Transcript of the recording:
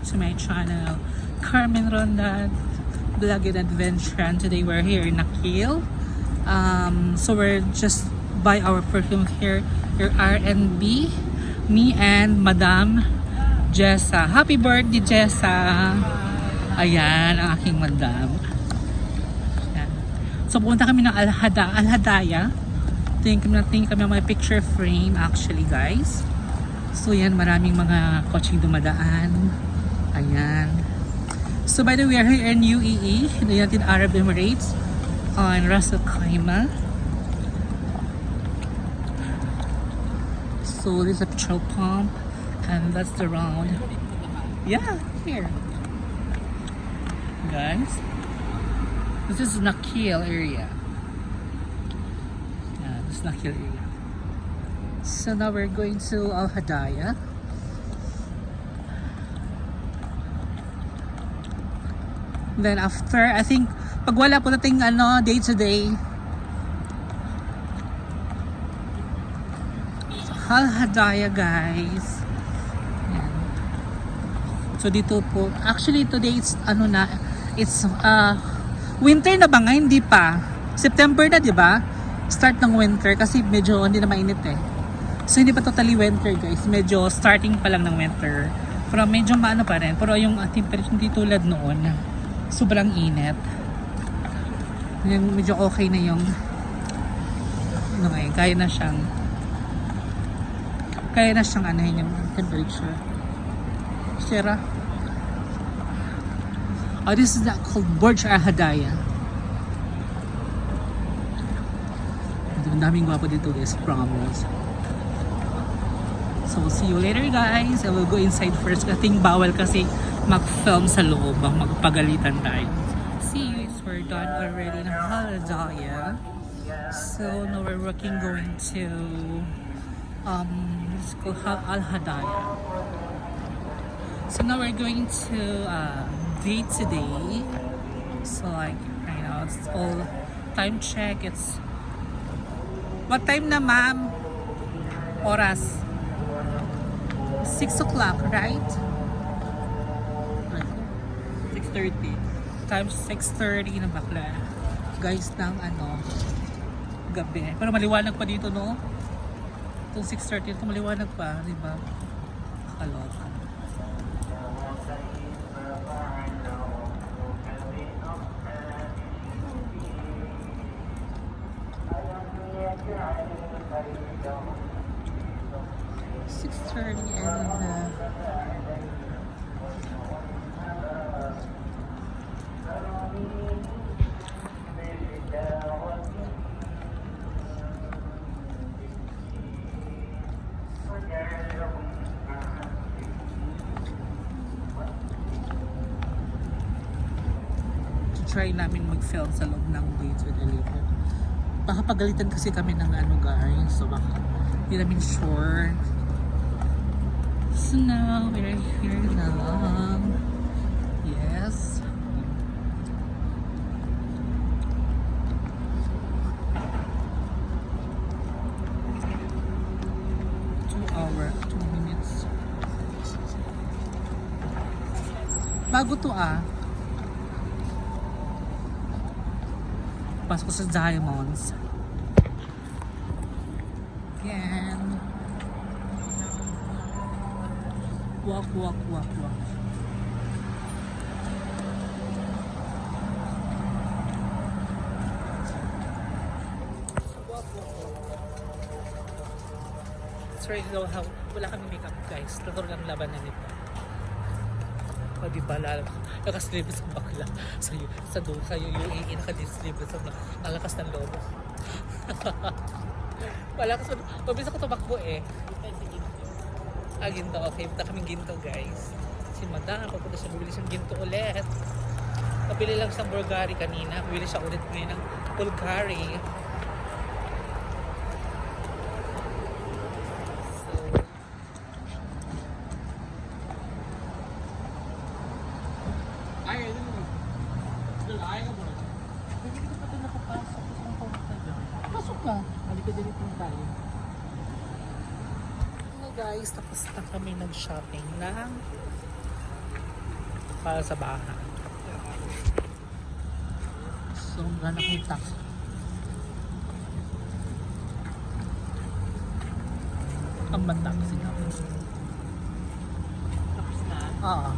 back to my channel, Carmen Ronda Vlog and Adventure. And today we're here in Akil. So we're just by our perfume here, your R&B. Me and Madam Jessa. Happy birthday, Jessa! Ayan, ang aking madam. Ayan. So pupunta kami ng Al-Hadaya. Tingin kami mga picture frame actually, guys. So yan, maraming mga kotseng dumadaan. Ayan. So by the way, we are here in UAE, the United Arab Emirates, on Ras Al Khaimah. So this is a petrol pump, and that's the round. Yeah, here, guys. This is Nakil area. Yeah, this is Nakil area. So now we're going to Al Hadaya. Then after, I think, pag wala po nating day to day, Al Hadaya, guys. Ayan. So dito po, actually today it's it's winter na ba nga? Hindi pa. September na, di ba? Start ng winter kasi medyo hindi na mainit eh. So hindi pa totally winter, guys. Medyo starting pa lang ng winter. Pero medyo maano pa rin. Pero yung temperature hindi tulad noon. Sobrang init. Yung medyo okay na yung ngayon, kaya na siyang anahin yung temperature. Sira. Oh, this is called Burj Al Hadaya. Ang daming gwapo dito, guys. Promise. So, we'll see you later, guys. I will go inside first. Kating bawal kasi mag-film sa loob. Magpagalitan tayo. See you. We're done already in Al Hadaya. So, now we're going to it's called Al Hadaya. So now we're going to day today. So like right now it's all time check. It's what time na, ma'am? Oras 6 o'clock, right? 6:30. Time 6:30 na bakla, guys, ng gabi. Pero maliwanag pa dito, no? Itong 6:30 ito maliwanag pa, di ba? Nakakaloka. Try namin mag-film sa loob ng dates with Elita. Baka pagalitan kasi kami ng guys. So baka hindi namin sure. So now we're here na. Yes. Two minutes. Bago to pasok sa Diamonds. Yan. Walk. Sorry though, wala kami makeup, guys. Natural lang laban na nito. O diba, naka-sleeveless ang bakla sa UAE, naka-sleeveless ang malakas ng lobo. Malakas, mabilis ako tumakbo eh. Ginto, okay. Punta kaming Ginto, guys. Si Madam, pagpunta siya, bibili siyang Ginto ulit. Pabili lang siyang Bulgari kanina. Bibili siya ulit ngayon ng Bulgari. guys, tapos na kami nag-shopping ng para sa bahay. So, gano'n akong taxi. Ang bang taxi namin. Tapos na. Oo.